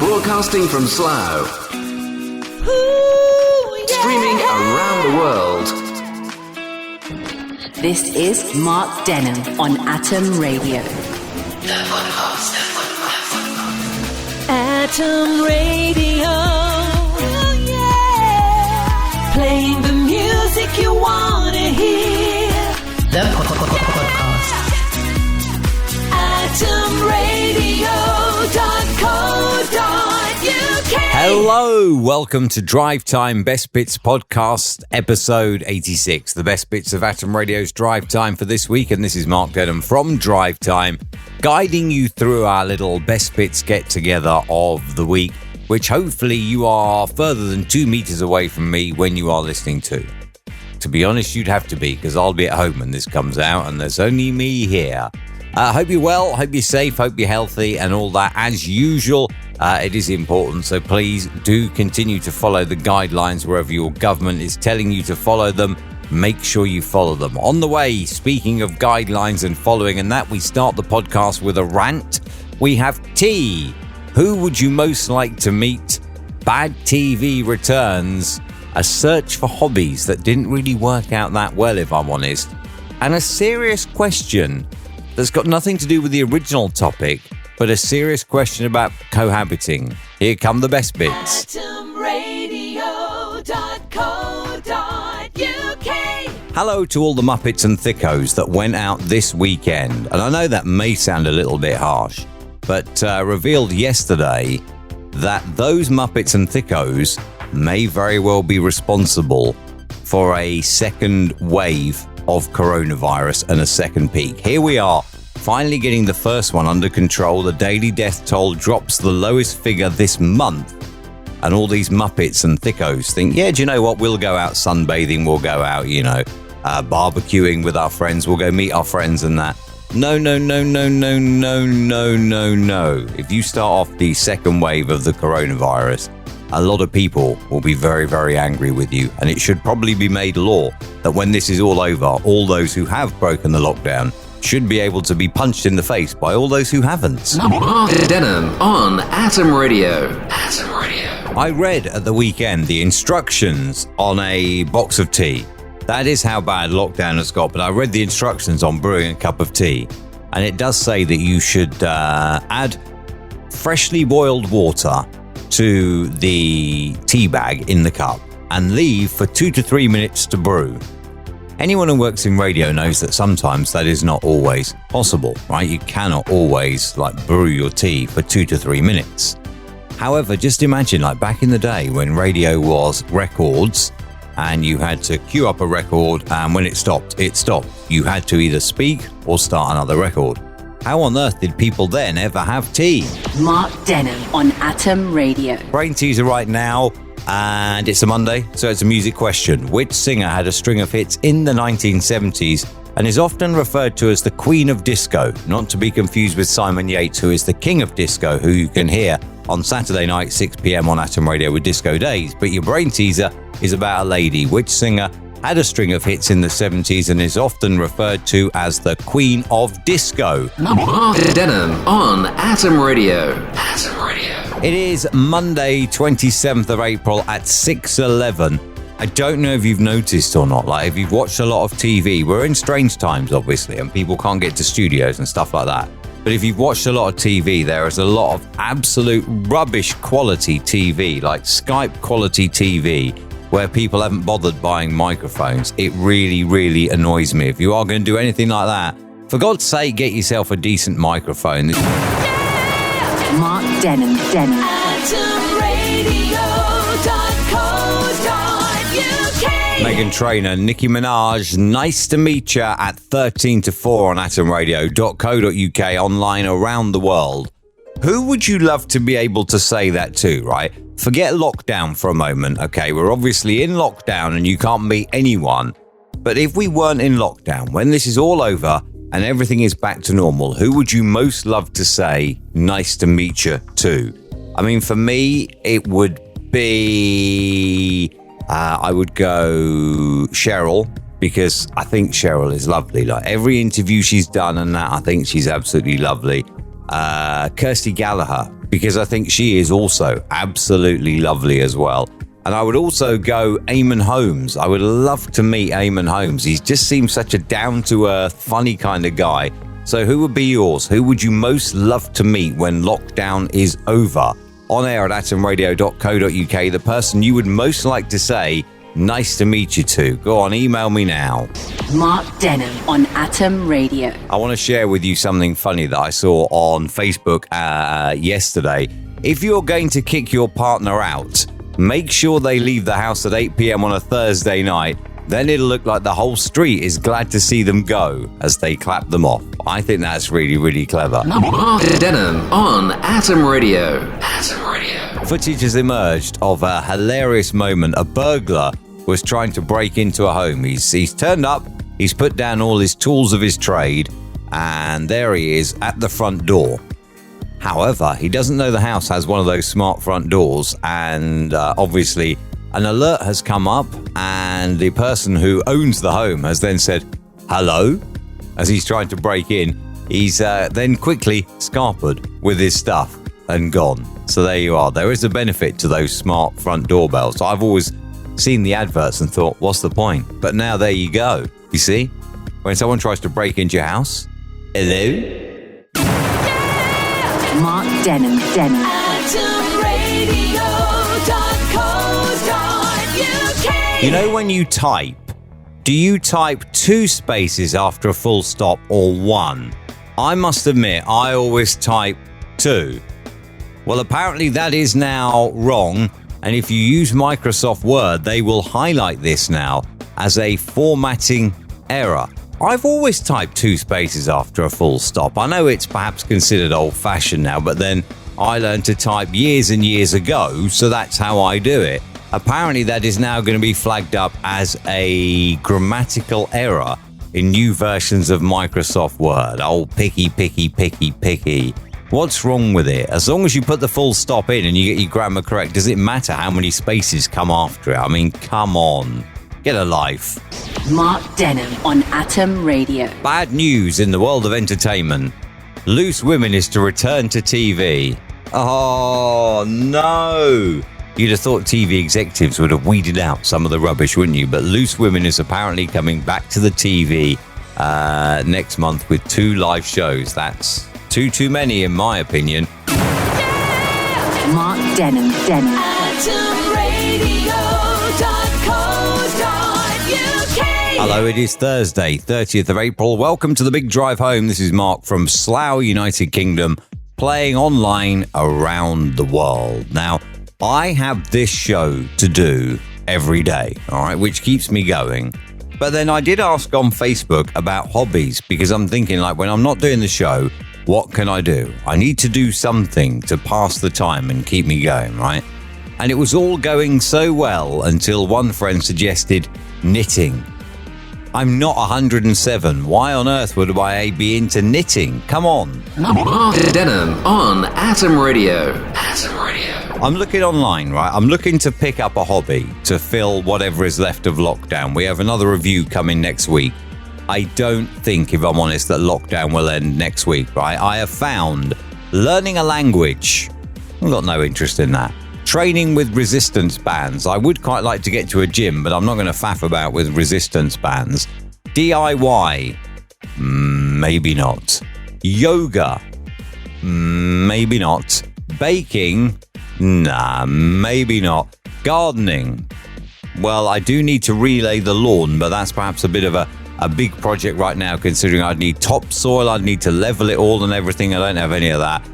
Broadcasting from Slough. Streaming around the world. This is Mark Denholm on Atom Radio. The podcast. Atom Radio. Oh, yeah. Playing the music you want to hear. The podcast. AtomRadio.co.uk. Hello, welcome to Drive Time Best Bits Podcast, episode 86. The best bits of Atom Radio's Drive Time for this week, and this is Mark Denholm from Drive Time, guiding you through our little best bits get-together of the week, which hopefully you are further than 2 meters away from me when you are listening to. To be honest, you'd have to be, because I'll be at home when this comes out, and there's only me here. Hope you're well, hope you're safe, hope you're healthy, and all that. As usual, it is important, so please do continue to follow the guidelines wherever your government is telling you to follow them. Make sure you follow them. On the way, speaking of guidelines and following and that, we start the podcast with a rant. We have tea. Who would you most like to meet? Bad TV returns. A search for hobbies that didn't really work out that well, if I'm honest. And a serious question that's got nothing to do with the original topic, but a serious question about cohabiting. Here come the best bits. AtomRadio.co.uk. Hello to all the Muppets and Thickos that went out this weekend. And I know that may sound a little bit harsh, but revealed yesterday that those Muppets and Thickos may very well be responsible for a second wave of coronavirus and a second peak. Here we are, finally getting the first one under control. The daily death toll drops the lowest figure this month. And all these Muppets and Thickos think, yeah, do you know what? We'll go out sunbathing. We'll go out, barbecuing with our friends. We'll go meet our friends and that. No. If you start off the second wave of the coronavirus, a lot of people will be very, very angry with you. And it should probably be made law that when this is all over, all those who have broken the lockdown should be able to be punched in the face by all those who haven't. Mark Denholm on Atom Radio. Atom Radio. I read at the weekend the instructions on a box of tea. That is how bad lockdown has got. But I read the instructions on brewing a cup of tea. And it does say that you should add freshly boiled water to the tea bag in the cup and leave for 2 to 3 minutes to brew. Anyone who works in radio knows that sometimes that is not always possible, right? You cannot always brew your tea for 2 to 3 minutes. However, just imagine back in the day when radio was records and you had to queue up a record, and when it stopped, it stopped. You had to either speak or start another record. How on earth did people then ever have tea? Mark Denholm on Atom Radio. Brain teaser right now, and it's a Monday, so it's a music question. Which singer had a string of hits in the 1970s and is often referred to as the Queen of Disco? Not to be confused with Simon Yates, who is the King of Disco, who you can hear on Saturday night, 6 p.m. on Atom Radio with Disco Days. But your brain teaser is about a lady. Which singer had a string of hits in the 70s and is often referred to as the Queen of Disco? Mark Denholm on Atom Radio. Atom Radio. It is Monday, 27th of April at 6:11. I don't know if you've noticed or not, if you've watched a lot of TV, we're in strange times, obviously, and people can't get to studios and stuff like that. But if you've watched a lot of TV, there is a lot of absolute rubbish quality TV, like Skype quality TV, where people haven't bothered buying microphones. It really, really annoys me. If you are going to do anything like that, for God's sake, get yourself a decent microphone. Mark Denholm. AtomRadio.co.uk. Meghan Trainor, Nicki Minaj, nice to meet you at 13 to 4 on atomradio.co.uk, online around the world. Who would you love to be able to say that to, right? Forget lockdown for a moment, okay? We're obviously in lockdown and you can't meet anyone. But if we weren't in lockdown, when this is all over and everything is back to normal, who would you most love to say nice to meet you to? I mean, for me, it would be... I would go Cheryl, because I think Cheryl is lovely. Every interview she's done and that, I think she's absolutely lovely. Kirsty Gallagher, because I think she is also absolutely lovely as well. And I would also go Eamon Holmes. I would love to meet Eamon Holmes. He just seems such a down-to-earth, funny kind of guy. So who would be yours? Who would you most love to meet when lockdown is over? On air at atomradio.co.uk, the person you would most like to say, nice to meet you to. Go on, email me now. Mark Denham on Atom Radio. I want to share with you something funny that I saw on Facebook yesterday. If you're going to kick your partner out, make sure they leave the house at 8 p.m. on a Thursday night. Then it'll look like the whole street is glad to see them go as they clap them off. I think that's really, really clever. Mark Denham on Atom Radio. Atom Radio. Footage has emerged of a hilarious moment. A burglar was trying to break into a home. He's turned up, he's put down all his tools of his trade, and there he is at the front door. However, he doesn't know the house has one of those smart front doors, and obviously an alert has come up, and the person who owns the home has then said, hello, as he's trying to break in. He's then quickly scarpered with his stuff and gone. So there you are. There is a benefit to those smart front doorbells. I've always seen the adverts and thought, what's the point? But now there you go. You see? When someone tries to break into your house, hello? Mark Denham. atomradio.co.uk. You know when you type, do you type 2 spaces after a full stop or 1? I must admit, I always type 2. Well, apparently that is now wrong, and if you use Microsoft Word, they will highlight this now as a formatting error. I've always typed 2 spaces after a full stop. I know it's perhaps considered old-fashioned now, but then I learned to type years and years ago, so that's how I do it. Apparently that is now going to be flagged up as a grammatical error in new versions of Microsoft Word. Oh, picky. What's wrong with it? As long as you put the full stop in and you get your grammar correct, does it matter how many spaces come after it? I mean, come on. Get a life. Mark Denham on Atom Radio. Bad news in the world of entertainment. Loose Women is to return to TV. Oh, no. You'd have thought TV executives would have weeded out some of the rubbish, wouldn't you? But Loose Women is apparently coming back to the TV next month with 2 live shows. That's too many, in my opinion. Mark Denham. atomradio.co.uk. Hello, it is Thursday, 30th of April. Welcome to the Big Drive Home. This is Mark from Slough, United Kingdom, playing online around the world. Now, I have this show to do every day, all right, which keeps me going. But then I did ask on Facebook about hobbies, because I'm thinking, like, when I'm not doing the show, what can I do? I need to do something to pass the time and keep me going, right? And it was all going so well until one friend suggested knitting. I'm not 107. Why on earth would I be into knitting? Come on. Mark Denham on Atom Radio. Atom Radio. I'm looking online, right? I'm looking to pick up a hobby to fill whatever is left of lockdown. We have another review coming next week. I don't think, if I'm honest, that lockdown will end next week, right? I have found learning a language. I've got no interest in that. Training with resistance bands. I would quite like to get to a gym, but I'm not going to faff about with resistance bands. DIY. Maybe not. Yoga. Maybe not. Baking. Nah, maybe not. Gardening. Well, I do need to relay the lawn, but that's perhaps a bit of a big project right now, considering I'd need topsoil, I'd need to level it all and everything. I don't have any of that.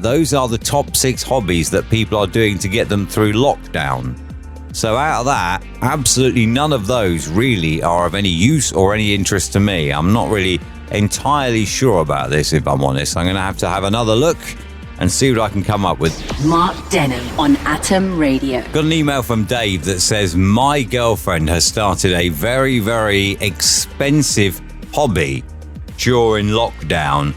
Those are the top 6 hobbies that people are doing to get them through lockdown. So out of that, absolutely none of those really are of any use or any interest to me. I'm not really entirely sure about this, if I'm honest. I'm going to have another look and see what I can come up with. Mark Denham on Atom Radio. Got an email from Dave that says, my girlfriend has started a very, very expensive hobby during lockdown,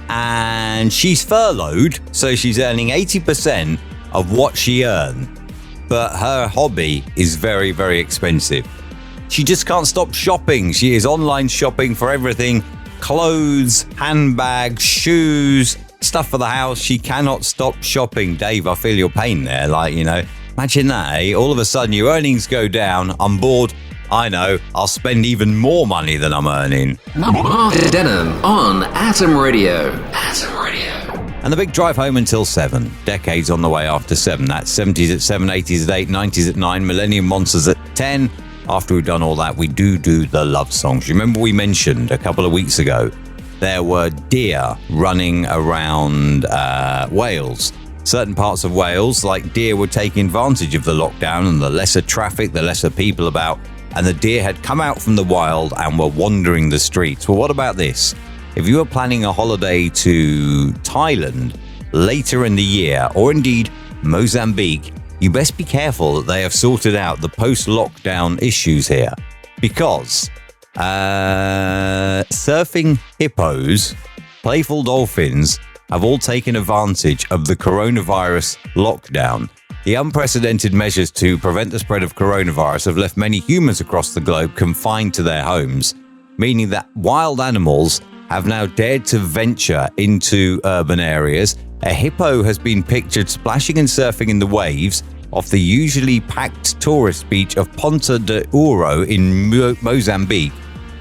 and she's furloughed, so she's earning 80% of what she earned. But her hobby is very, very expensive. She just can't stop shopping. She is online shopping for everything: clothes, handbags, shoes, Stuff for the house. She cannot stop shopping. Dave, I feel your pain there. Imagine that, eh? All of a sudden your earnings go down. I'm bored. I know. I'll spend even more money than I'm earning. Mark Denholm on Atom Radio. Atom Radio. And the big drive home until 7. Decades on the way after 7. That's 70s at 7, 80s at 8, 90s at 9, Millennium Monsters at 10. After we've done all that, we do the love songs. Remember we mentioned a couple of weeks ago there were deer running around Wales. Certain parts of Wales, like deer, were taking advantage of the lockdown and the lesser traffic, the lesser people about, and the deer had come out from the wild and were wandering the streets. Well, what about this? If you are planning a holiday to Thailand later in the year, or indeed Mozambique, you best be careful that they have sorted out the post-lockdown issues here. Because surfing hippos, playful dolphins have all taken advantage of the coronavirus lockdown. The unprecedented measures to prevent the spread of coronavirus have left many humans across the globe confined to their homes, meaning that wild animals have now dared to venture into urban areas. A hippo has been pictured splashing and surfing in the waves off the usually packed tourist beach of Ponta de Ouro in Mozambique.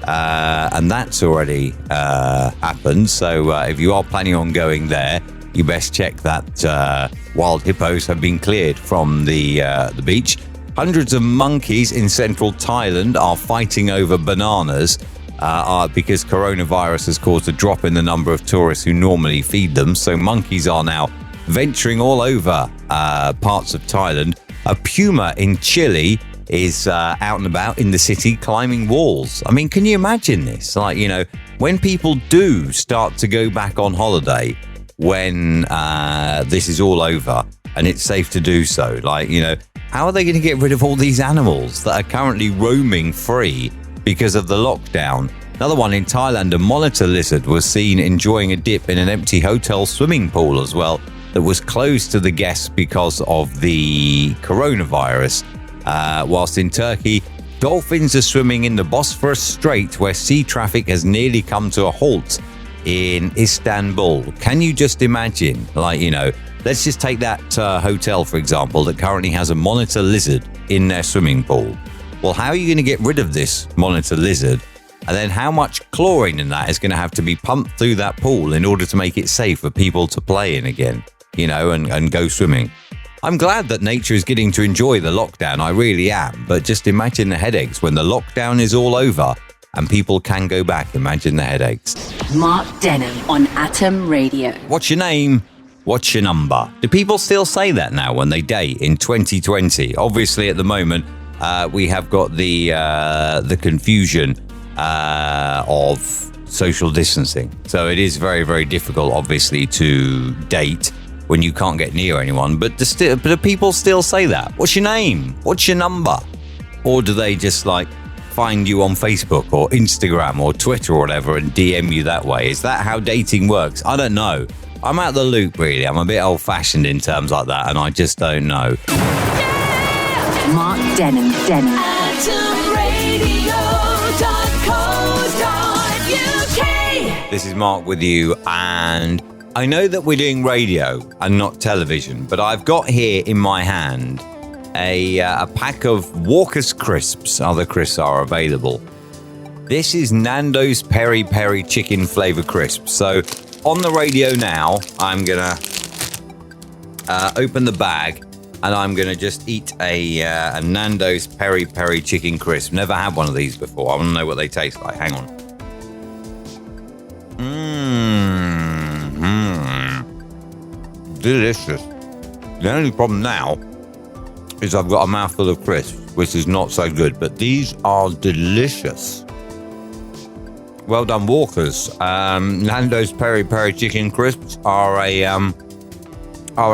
And that's already happened. So if you are planning on going there, you best check that wild hippos have been cleared from the beach. Hundreds of monkeys in central Thailand are fighting over bananas because coronavirus has caused a drop in the number of tourists who normally feed them. So monkeys are now venturing all over parts of Thailand. A puma in Chile is out and about in the city climbing walls. I mean, can you imagine this? When people do start to go back on holiday, when this is all over and it's safe to do so, how are they going to get rid of all these animals that are currently roaming free because of the lockdown? Another one in Thailand, a monitor lizard was seen enjoying a dip in an empty hotel swimming pool as well that was closed to the guests because of the coronavirus. Whilst in Turkey, dolphins are swimming in the Bosphorus Strait where sea traffic has nearly come to a halt in Istanbul. Can you just imagine? Let's just take that hotel, for example, that currently has a monitor lizard in their swimming pool. Well, how are you going to get rid of this monitor lizard? And then how much chlorine in that is going to have to be pumped through that pool in order to make it safe for people to play in again, and go swimming? I'm glad that nature is getting to enjoy the lockdown, I really am, but just imagine the headaches when the lockdown is all over and people can go back. Imagine the headaches. Mark Denholm on Atom Radio. What's your name? What's your number? Do people still say that now when they date in 2020? Obviously, at the moment, we have got the confusion of social distancing. So it is very, very difficult, obviously, to date when you can't get near anyone. But do people still say that? What's your name? What's your number? Or do they just find you on Facebook or Instagram or Twitter or whatever and DM you that way? Is that how dating works? I don't know. I'm out the loop, really. I'm a bit old-fashioned in terms like that, and I just don't know. Mark Denholm. AtomRadio.co.uk. This is Mark with you, and I know that we're doing radio and not television, but I've got here in my hand a pack of Walker's crisps. Other crisps are available. This is Nando's Peri Peri Chicken Flavor Crisps. So on the radio now, I'm going to open the bag and I'm going to just eat a Nando's Peri Peri Chicken Crisp. Never had one of these before. I want to know what they taste like. Hang on. Delicious. The only problem now is I've got a mouthful of crisps, which is not so good, but these are delicious. Well done, Walkers. Nando's Peri Peri Chicken Crisps are a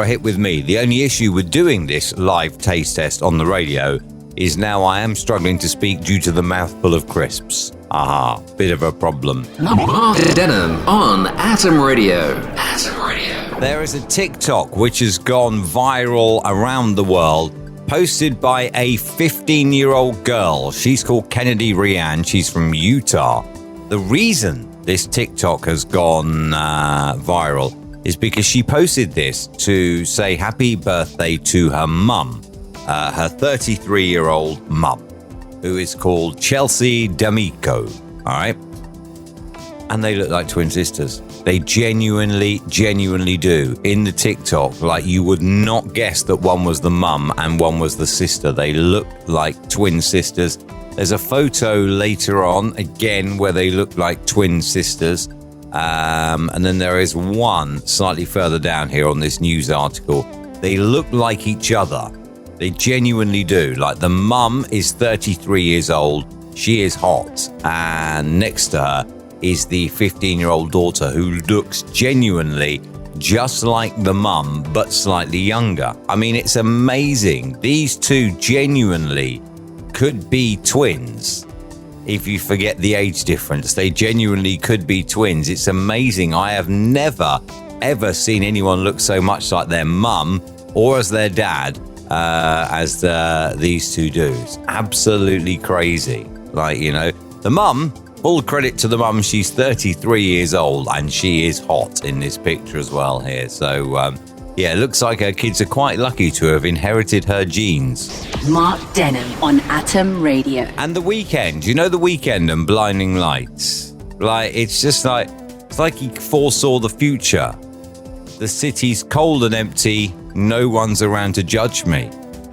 hit with me. The only issue with doing this live taste test on the radio is now I am struggling to speak due to the mouthful of crisps. Aha, bit of a problem. Mark Denholm on Atom Radio. Atom Radio. There is a TikTok which has gone viral around the world, posted by a 15-year-old girl. She's called Kennedy Rianne. She's from Utah. The reason this TikTok has gone viral is because she posted this to say happy birthday to her mum, her 33-year-old mum, who is called Chelsea D'Amico, all right? And they look like twin sisters. They genuinely do. In the TikTok, like you would not guess that one was the mum and one was the sister. They look like twin sisters. There's a photo later on, again, where they look like twin sisters. And then there is one slightly further down here on this news article. They look like each other. They genuinely do. Like the mum is 33 years old. She is hot. And next to her is the 15-year-old daughter who looks genuinely just like the mum, but slightly younger. I mean, it's amazing. These two genuinely could be twins. If you forget the age difference, they genuinely could be twins. It's amazing. I have never, ever seen anyone look so much like their mum or as their dad as these two do. It's absolutely crazy. Like, you know, the mum, full credit to the mum, she's 33 years old and she is hot in this picture as well here. So, yeah, it looks like her kids are quite lucky to have inherited her genes. Mark Denham on Atom Radio. And The Weeknd, you know The Weeknd and Blinding Lights? Like, it's just like, it's like he foresaw the future. The city's cold and empty, no one's around to judge me.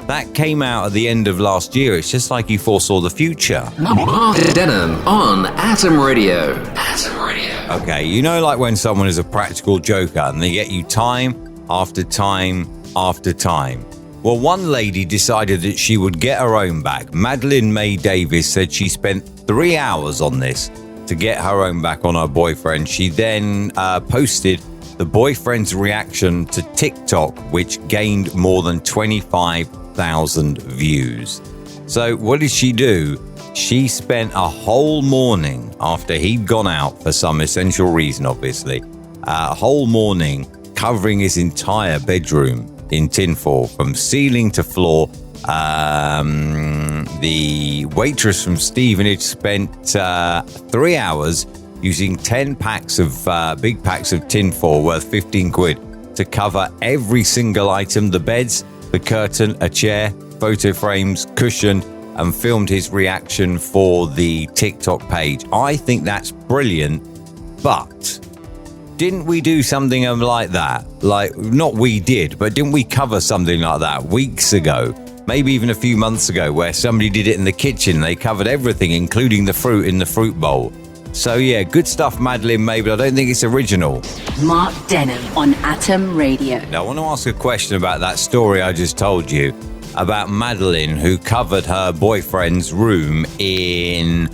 That came out at the end of last year. It's just like he foresaw the future. Mark Denham on Atom Radio. Atom Radio. Okay, you know, like when someone is a practical joker and they get you time after time after time. Well, one lady decided that she would get her own back. Madeline May Davis said she spent 3 hours on this to get her own back on her boyfriend. She then posted the boyfriend's reaction to TikTok, which gained more than 25,000 views. So what did she do? She spent a whole morning after he'd gone out for some essential reason, obviously, a whole morning covering his entire bedroom in tinfoil from ceiling to floor. The waitress from Stevenage spent 3 hours using 10 packs of big packs of tinfoil worth 15 quid to cover every single item: the beds, the curtain, a chair, photo frames, cushion, and filmed his reaction for the TikTok page. I think that's brilliant, but didn't we do something like that? Like, not we did, but didn't we cover something like that weeks ago? Maybe even a few months ago, where somebody did it in the kitchen. They covered everything, including the fruit in the fruit bowl. So yeah, good stuff, Madeline May, but I don't think it's original. Mark Denham on Atom Radio. Now, I want to ask a question about that story I just told you about Madeline, who covered her boyfriend's room in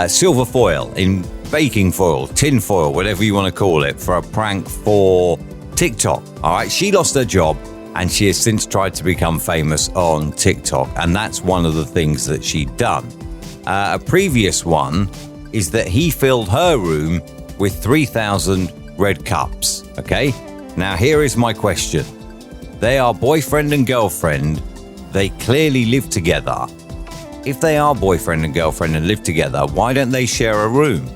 silver foil, in baking foil, tin foil, whatever you want to call it, for a prank for TikTok. All right, she lost her job and she has since tried to become famous on TikTok, and that's one of the things that she'd done. A previous one is that he filled her room with 3,000 red cups. Okay, now here is my question. They are boyfriend and girlfriend. They clearly live together. If they are boyfriend and girlfriend and live together, why don't they share a room?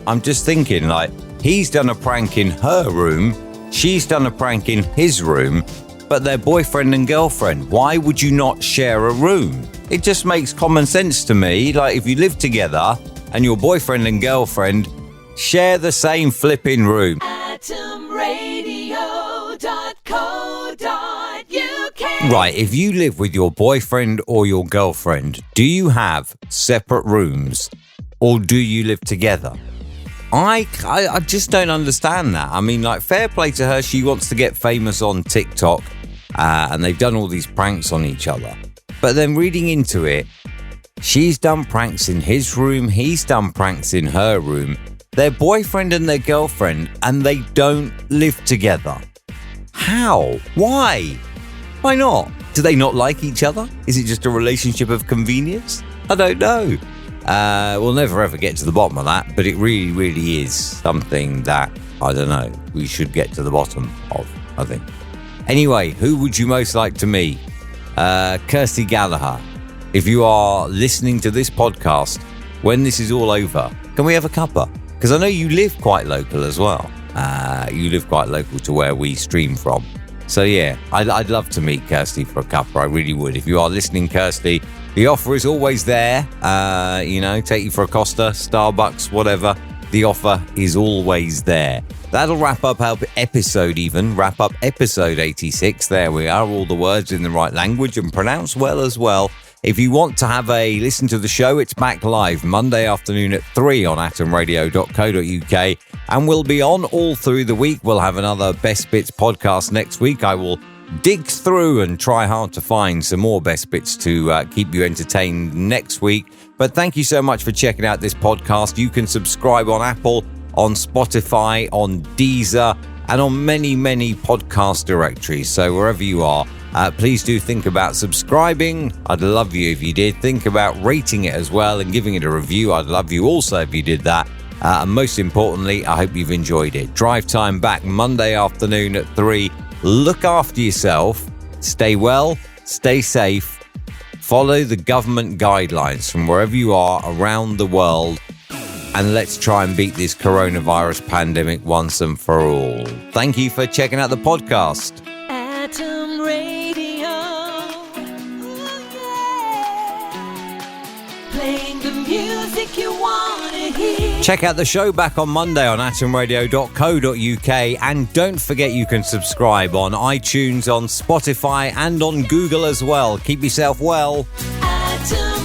I'm just thinking, like, he's done a prank in her room, she's done a prank in his room, but they're boyfriend and girlfriend. Why would you not share a room? It just makes common sense to me. Like, if you live together and your boyfriend and girlfriend share the same flipping room. atomradio.co.uk. Right, if you live with your boyfriend or your girlfriend, do you have separate rooms or do you live together? I just don't understand that. I mean, like, fair play to her. She wants to get famous on TikTok, and they've done all these pranks on each other. But then reading into it, she's done pranks in his room, he's done pranks in her room. They're boyfriend and their girlfriend, and they don't live together. How? Why? Why not? Do they not like each other? Is it just a relationship of convenience? I don't know. We'll never ever get to the bottom of that, but it really, really is something that, I don't know, we should get to the bottom of, I think. Anyway, who would you most like to meet? Kirsty Gallagher. If you are listening to this podcast, when this is all over, can we have a cuppa? Because I know you live quite local as well. You live quite local to where we stream from. So yeah, I'd love to meet Kirsty for a cuppa. I really would. If you are listening, Kirsty, the offer is always there. Take you for a Costa, Starbucks, whatever. The offer is always there. That'll wrap up episode 86. There we are, all the words in the right language and pronounced well as well. If you want to have a listen to the show, it's back live Monday afternoon at 3 on atomradio.co.uk, and we'll be on all through the week. We'll have another Best Bits podcast next week. I will dig through and try hard to find some more Best Bits to keep you entertained next week. But thank you so much for checking out this podcast. You can subscribe on Apple, on Spotify, on Deezer, and on many, many podcast directories. So wherever you are, please do think about subscribing. I'd love you if you did. Think about rating it as well and giving it a review. I'd love you also if you did that. And most importantly, I hope you've enjoyed it. Drive Time back Monday afternoon at 3. Look after yourself. Stay well. Stay safe. Follow the government guidelines from wherever you are around the world. And let's try and beat this coronavirus pandemic once and for all. Thank you for checking out the podcast. Atom Radio. Ooh, yeah. Playing the music you want to hear. Check out the show back on Monday on atomradio.co.uk, and don't forget you can subscribe on iTunes, on Spotify, and on Google as well. Keep yourself well. Atom